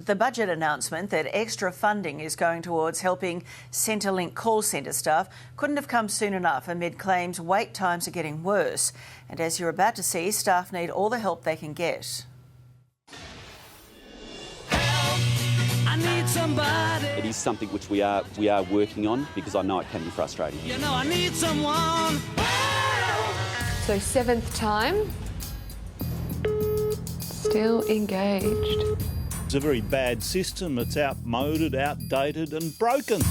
The budget announcement that extra funding is going towards helping Centrelink call centre staff couldn't have come soon enough amid claims wait times are getting worse. And as you're about to see, staff need all the help they can get. It is something which we are working on because I know it can be frustrating. You know I need someone. So 7th time, still engaged. It's a very bad system. It's outmoded, outdated and broken.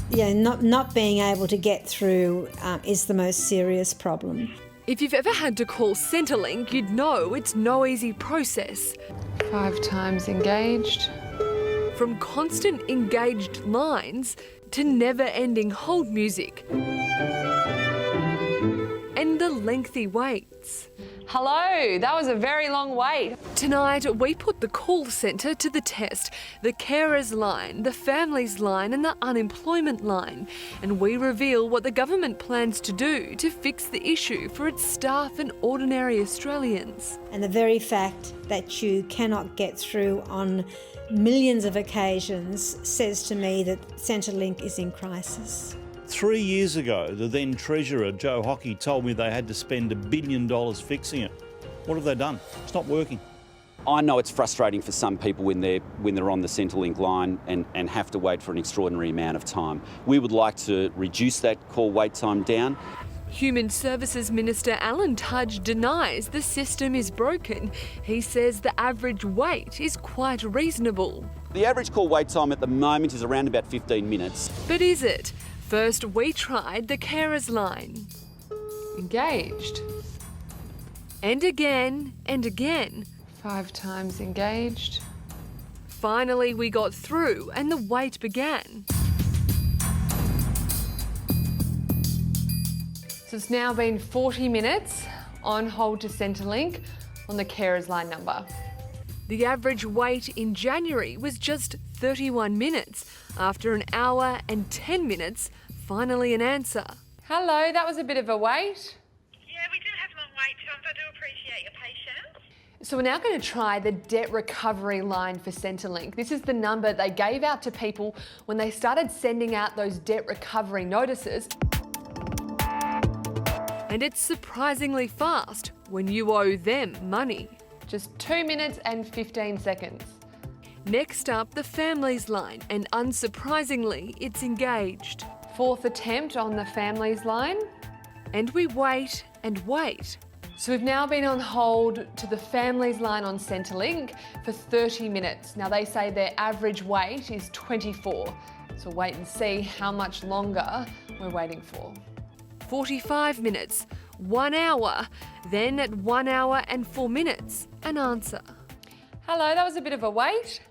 Yeah, not being able to get through is the most serious problem. If you've ever had to call Centrelink, you'd know it's no easy process. 5 times engaged. From constant engaged lines to never-ending hold music. And the lengthy waits. Hello, that was a very long wait. Tonight, we put the call centre to the test, the carers line, the families line and the unemployment line. And we reveal what the government plans to do to fix the issue for its staff and ordinary Australians. And the very fact that you cannot get through on millions of occasions says to me that Centrelink is in crisis. 3 years ago, the then Treasurer, Joe Hockey, told me they had to spend $1 billion fixing it. What have they done? It's not working. I know it's frustrating for some people when they're on the Centrelink line and have to wait for an extraordinary amount of time. We would like to reduce that call wait time down. Human Services Minister Alan Tudge denies the system is broken. He says the average wait is quite reasonable. The average call wait time at the moment is around about 15 minutes. But is it? First, we tried the carers line. Engaged. And again and again. 5 times engaged. Finally, we got through and the wait began. So it's now been 40 minutes on hold to Centrelink on the carers line number. The average wait in January was just 31 minutes. After an hour and 10 minutes, finally an answer. Hello, that was a bit of a wait. Yeah, we do have long wait times. I do appreciate your patience. So we're now going to try the debt recovery line for Centrelink. This is the number they gave out to people when they started sending out those debt recovery notices. And it's surprisingly fast when you owe them money. Just 2 minutes and 15 seconds. Next up, the families line, and unsurprisingly, it's engaged. 4th attempt on the families line. And we wait and wait. So we've now been on hold to the families line on Centrelink for 30 minutes. Now they say their average wait is 24. So we'll wait and see how much longer we're waiting for. 45 minutes, 1 hour, then at 1 hour and 4 minutes, an answer. Hello, that was a bit of a wait.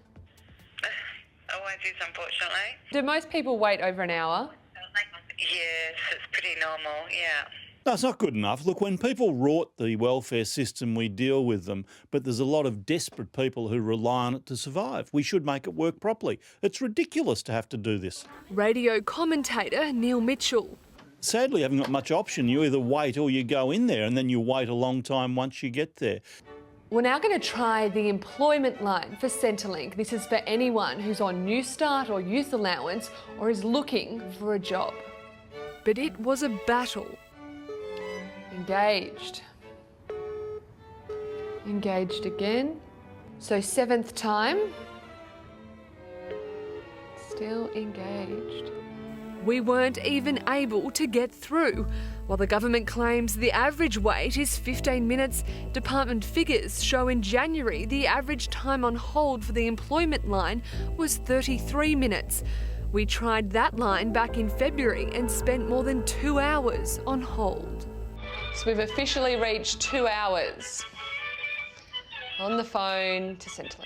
Always is, unfortunately. Do most people wait over an hour? Yes, it's pretty normal, yeah. No, it's not good enough. Look, when people rort the welfare system, we deal with them, but there's a lot of desperate people who rely on it to survive. We should make it work properly. It's ridiculous to have to do this. Radio commentator Neil Mitchell. Sadly, you haven't got much option. You either wait or you go in there and then you wait a long time once you get there. We're now going to try the employment line for Centrelink. This is for anyone who's on New Start or youth allowance or is looking for a job. But it was a battle. Engaged. Engaged again. So 7th time. Still engaged. We weren't even able to get through. While the government claims the average wait is 15 minutes, department figures show in January the average time on hold for the employment line was 33 minutes. We tried that line back in February and spent more than 2 hours on hold. So we've officially reached 2 hours on the phone to Centrelink.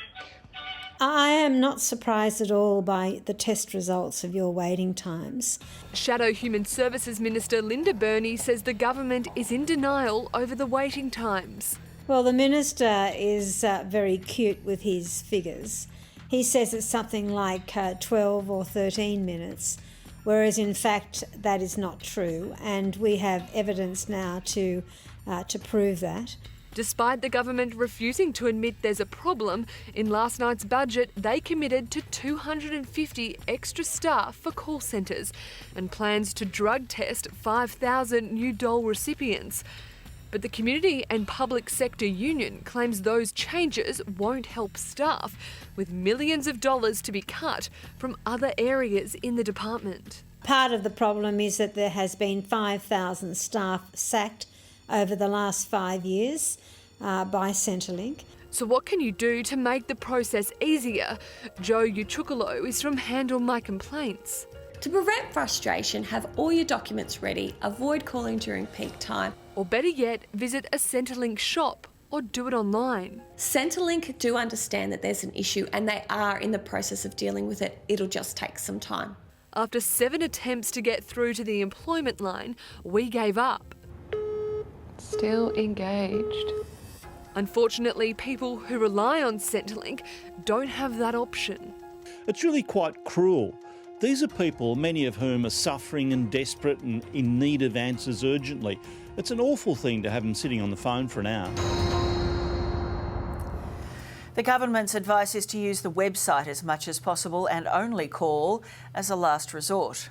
I am not surprised at all by the test results of your waiting times. Shadow Human Services Minister Linda Burney says the government is in denial over the waiting times. Well, the Minister is very cute with his figures. He says it's something like 12 or 13 minutes, whereas in fact that is not true, and we have evidence now to prove that. Despite the government refusing to admit there's a problem, in last night's budget they committed to 250 extra staff for call centres and plans to drug test 5,000 new dole recipients. But the Community and Public Sector Union claims those changes won't help staff, with millions of dollars to be cut from other areas in the department. Part of the problem is that there has been 5,000 staff sacked over the last 5 years by Centrelink. So what can you do to make the process easier? Joe Ucukalo is from Handle My Complaints. To prevent frustration, have all your documents ready, avoid calling during peak time. Or better yet, visit a Centrelink shop or do it online. Centrelink do understand that there's an issue and they are in the process of dealing with it. It'll just take some time. After 7 attempts to get through to the employment line, we gave up. Still engaged. Unfortunately, people who rely on Centrelink don't have that option. It's really quite cruel. These are people, many of whom are suffering and desperate and in need of answers urgently. It's an awful thing to have them sitting on the phone for an hour. The government's advice is to use the website as much as possible and only call as a last resort.